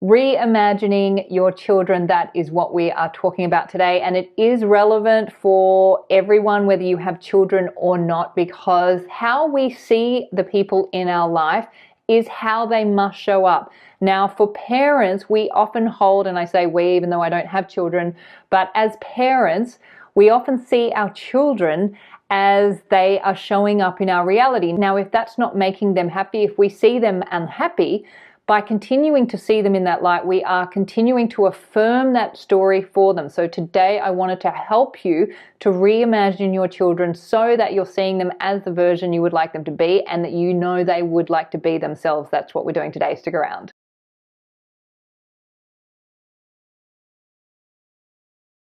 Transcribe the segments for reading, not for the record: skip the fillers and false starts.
Reimagining your children, that is what we are talking about today, and it is relevant for everyone, whether you have children or not, because how we see the people in our life is how they must show up. Now, for parents, we often hold, and I say we even though I don't have children, but as parents, we often see our children as they are showing up in our reality. Now, if that's not making them happy, if we see them unhappy, by continuing to see them in that light, we are continuing to affirm that story for them. So today I wanted to help you to reimagine your children so that you're seeing them as the version you would like them to be and that you know they would like to be themselves. That's what we're doing today. Stick around.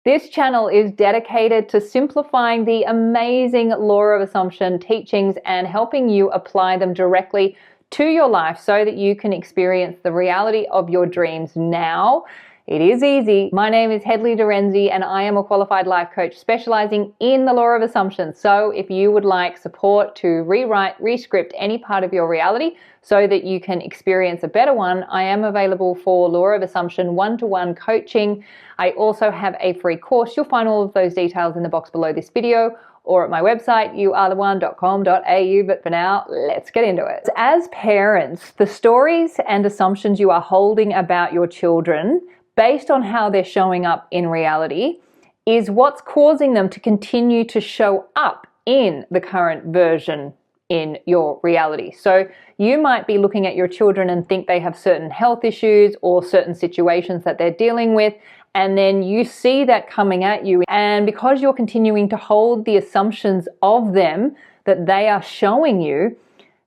This channel is dedicated to simplifying the amazing law of assumption teachings and helping you apply them directly to your life so that you can experience the reality of your dreams now. It is easy. My name is Hedley Derenzie and I am a qualified life coach specializing in the law of assumption. So if you would like support to rewrite, rescript any part of your reality so that you can experience a better one, I am available for law of assumption one-to-one coaching. I also have a free course. You'll find all of those details in the box below this video or at my website, youaretheone.com.au. But for now, let's get into it. As parents, the stories and assumptions you are holding about your children, based on how they're showing up in reality, is what's causing them to continue to show up in the current version in your reality. So you might be looking at your children and think they have certain health issues or certain situations that they're dealing with, and then you see that coming at you, and because you're continuing to hold the assumptions of them that they are showing you,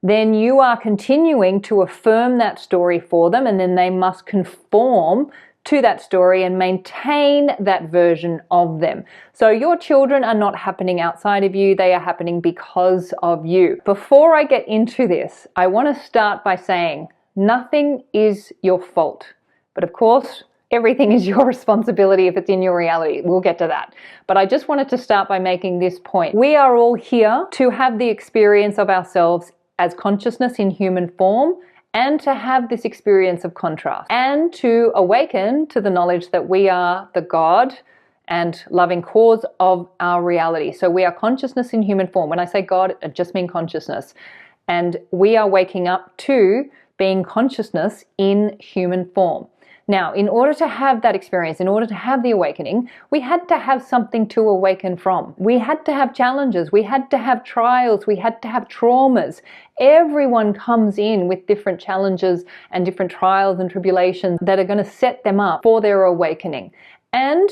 then you are continuing to affirm that story for them, and then they must conform to that story and maintain that version of them. So your children are not happening outside of you, they are happening because of you. Before I get into this, I want to start by saying nothing is your fault. But of course, everything is your responsibility if it's in your reality. We'll get to that. But I just wanted to start by making this point. We are all here to have the experience of ourselves as consciousness in human form, and to have this experience of contrast, and to awaken to the knowledge that we are the God and loving cause of our reality. So we are consciousness in human form. When I say God, I just mean consciousness. And we are waking up to being consciousness in human form. Now, in order to have that experience, in order to have the awakening, we had to have something to awaken from. We had to have challenges, we had to have trials, we had to have traumas. Everyone comes in with different challenges and different trials and tribulations that are going to set them up for their awakening. And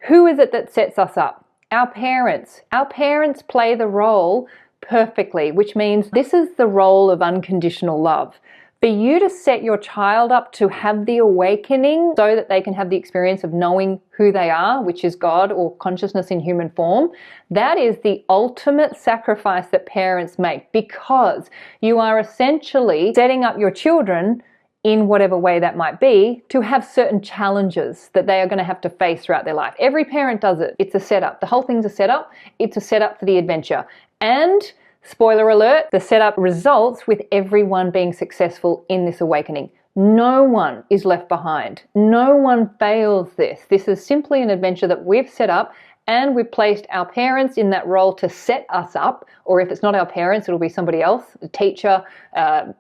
who is it that sets us up? Our parents. Our parents play the role perfectly, which means this is the role of unconditional love. For you to set your child up to have the awakening so that they can have the experience of knowing who they are, which is God or consciousness in human form, that is the ultimate sacrifice that parents make, because you are essentially setting up your children in whatever way that might be to have certain challenges that they are going to have to face throughout their life. Every parent does it. It's a setup. The whole thing's a setup. It's a setup for the adventure. And spoiler alert, the setup results with everyone being successful in this awakening. No one is left behind. No one fails this. This is simply an adventure that we've set up, and we've placed our parents in that role to set us up. Or if it's not our parents, it'll be somebody else, a teacher, an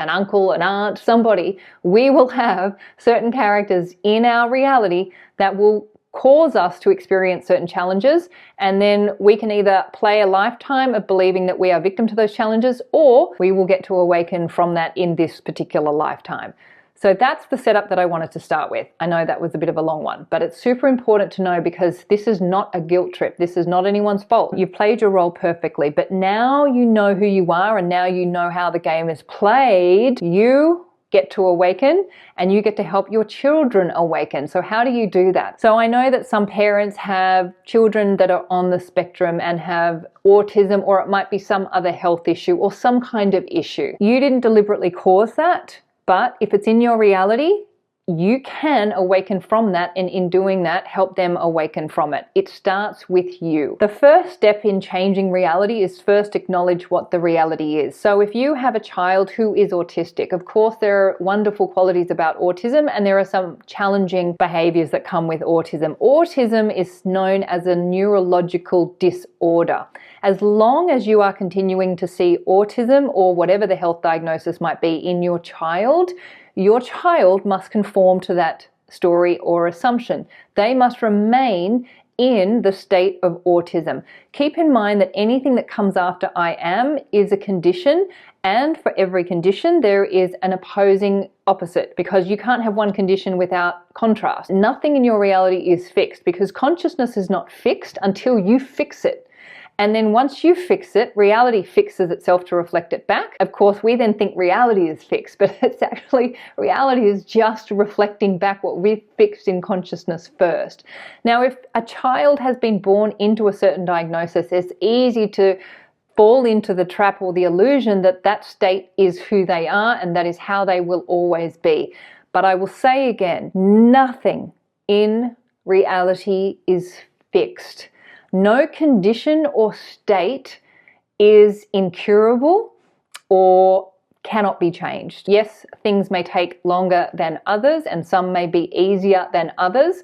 uncle, an aunt, somebody. We will have certain characters in our reality that will cause us to experience certain challenges, and then we can either play a lifetime of believing that we are victim to those challenges, or we will get to awaken from that in this particular lifetime. So that's the setup that I wanted to start with. I know that was a bit of a long one, but it's super important to know because this is not a guilt trip. This is not anyone's fault. You've played your role perfectly, but now you know who you are and now you know how the game is played. You get to awaken and you get to help your children awaken. So how do you do that? So I know that some parents have children that are on the spectrum and have autism, or it might be some other health issue or some kind of issue. You didn't deliberately cause that, but if it's in your reality, you can awaken from that, and in doing that, help them awaken from it. It starts with you. The first step in changing reality is first acknowledge what the reality is. So if you have a child who is autistic, of course there are wonderful qualities about autism, and there are some challenging behaviors that come with autism. Autism is known as a neurological disorder. As long as you are continuing to see autism or whatever the health diagnosis might be in your child must conform to that story or assumption. They must remain in the state of autism. Keep in mind that anything that comes after I am is a condition, and for every condition there is an opposing opposite, because you can't have one condition without contrast. Nothing in your reality is fixed, because consciousness is not fixed until you fix it. And then once you fix it, reality fixes itself to reflect it back. Of course, we then think reality is fixed, but it's actually, reality is just reflecting back what we've fixed in consciousness first. Now, if a child has been born into a certain diagnosis, it's easy to fall into the trap or the illusion that that state is who they are and that is how they will always be. But I will say again, nothing in reality is fixed. No condition or state is incurable or cannot be changed. Yes, things may take longer than others, and some may be easier than others,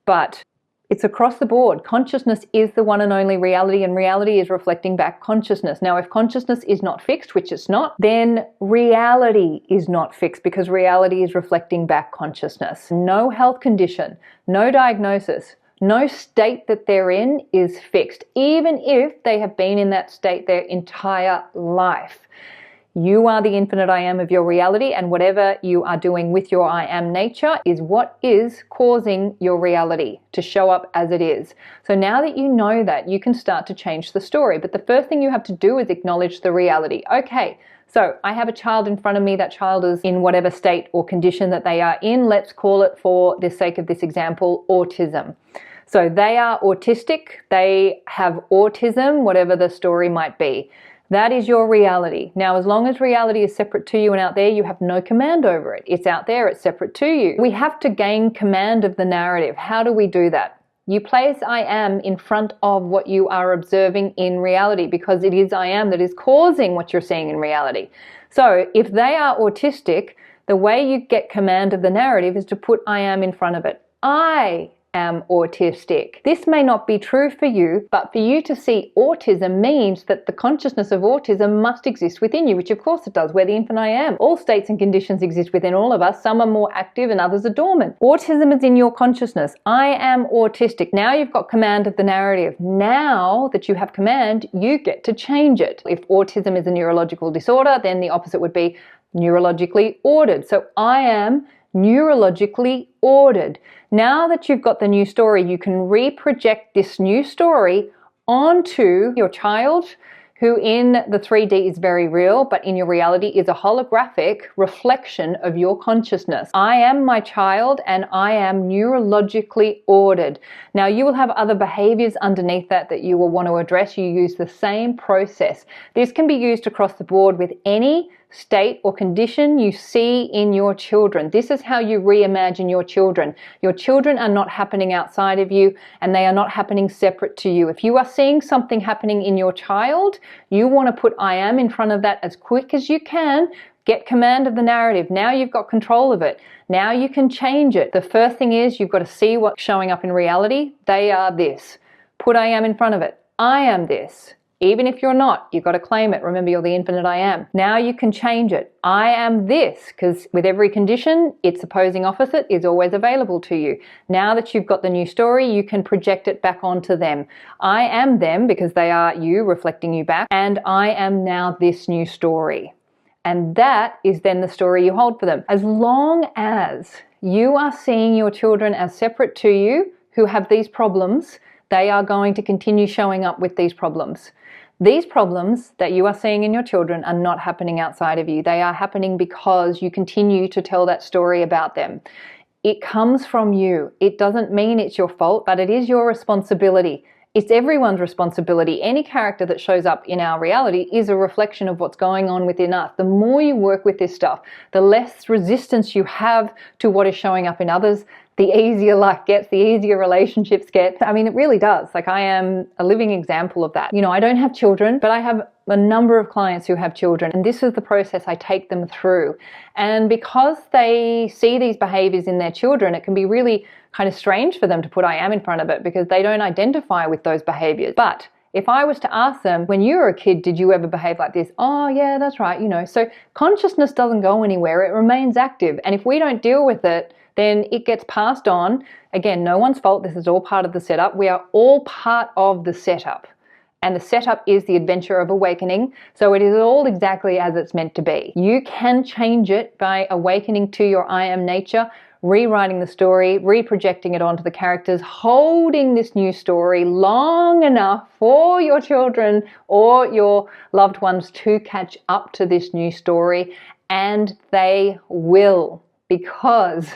but it's across the board. Consciousness is the one and only reality, and reality is reflecting back consciousness. Now, if consciousness is not fixed, which it's not, then reality is not fixed, because reality is reflecting back consciousness. No health condition, no diagnosis, no state that they're in is fixed, even if they have been in that state their entire life. You are the infinite I am of your reality, and whatever you are doing with your I am nature is what is causing your reality to show up as it is. So now that you know that, you can start to change the story. But the first thing you have to do is acknowledge the reality. Okay, so I have a child in front of me. That child is in whatever state or condition that they are in. Let's call it, for the sake of this example, autism. So they are autistic, they have autism, whatever the story might be. That is your reality. Now, as long as reality is separate to you and out there, you have no command over it. It's out there, it's separate to you. We have to gain command of the narrative. How do we do that? You place I am in front of what you are observing in reality, because it is I am that is causing what you're seeing in reality. So if they are autistic, the way you get command of the narrative is to put I am in front of it. I am autistic. This may not be true for you, but for you to see autism means that the consciousness of autism must exist within you, which of course it does. We're the infinite I am. All states and conditions exist within all of us. Some are more active and others are dormant. Autism is in your consciousness. I am autistic. Now you've got command of the narrative. Now that you have command, you get to change it. If autism is a neurological disorder, then the opposite would be neurologically ordered. So I am neurologically ordered. Now that you've got the new story, you can reproject this new story onto your child, who in the 3D is very real, but in your reality is a holographic reflection of your consciousness. I am my child and I am neurologically ordered. Now you will have other behaviors underneath that you will want to address. You use the same process. This can be used across the board with any state or condition you see in your children. This is how you reimagine your children. Your children are not happening outside of you, and they are not happening separate to you. If you are seeing something happening in your child, you want to put I am in front of that as quick as you can. Get command of the narrative. Now you've got control of it. Now you can change it. The first thing is you've got to see what's showing up in reality. They are this. Put I am in front of it. I am this. Even if you're not, you've got to claim it. Remember, you're the infinite I am. Now you can change it. I am this, because with every condition, its opposing opposite is always available to you. Now that you've got the new story, you can project it back onto them. I am them, because they are you, reflecting you back, and I am now this new story. And that is then the story you hold for them. As long as you are seeing your children as separate to you, who have these problems, they are going to continue showing up with these problems. These problems that you are seeing in your children are not happening outside of you. They are happening because you continue to tell that story about them. It comes from you. It doesn't mean it's your fault, but it is your responsibility. It's everyone's responsibility. Any character that shows up in our reality is a reflection of what's going on within us. The more you work with this stuff, the less resistance you have to what is showing up in others, the easier life gets, the easier relationships get. I mean, it really does. Like, I am a living example of that. You know, I don't have children, but I have a number of clients who have children, and this is the process I take them through. And because they see these behaviors in their children, it can be really kind of strange for them to put I am in front of it because they don't identify with those behaviors. But if I was to ask them, when you were a kid, did you ever behave like this? Oh yeah, that's right, you know. So consciousness doesn't go anywhere, it remains active. And if we don't deal with it, then it gets passed on. Again, no one's fault, this is all part of the setup. We are all part of the setup. And the setup is the adventure of awakening. So it is all exactly as it's meant to be. You can change it by awakening to your I am nature, rewriting the story, reprojecting it onto the characters, holding this new story long enough for your children or your loved ones to catch up to this new story. And they will, because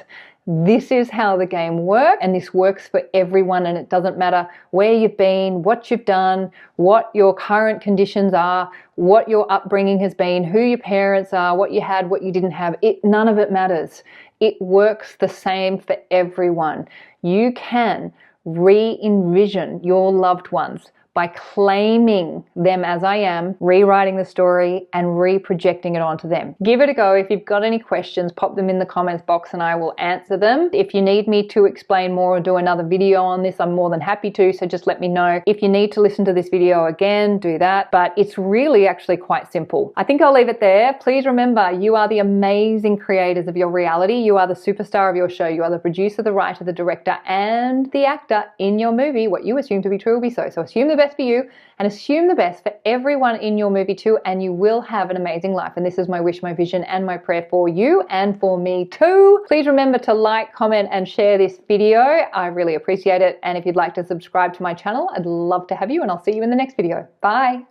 this is how the game works, and this works for everyone, and it doesn't matter where you've been, what you've done, what your current conditions are, what your upbringing has been, who your parents are, what you had, what you didn't have. None of it matters. It works the same for everyone. You can re-envision your loved ones by claiming them as I am, rewriting the story and reprojecting it onto them. Give it a go. If you've got any questions, pop them in the comments box and I will answer them. If you need me to explain more or do another video on this, I'm more than happy to, so just let me know. If you need to listen to this video again, do that. But it's really actually quite simple. I think I'll leave it there. Please remember, you are the amazing creators of your reality. You are the superstar of your show. You are the producer, the writer, the director, and the actor in your movie. What you assume to be true will be so. So assume the best for you and assume the best for everyone in your movie too, and you will have an amazing life. And this is my wish, my vision, and my prayer for you and for me too. Please remember to like, comment, and share this video. I really appreciate it. And if you'd like to subscribe to my channel, I'd love to have you, and I'll see you in the next video. Bye.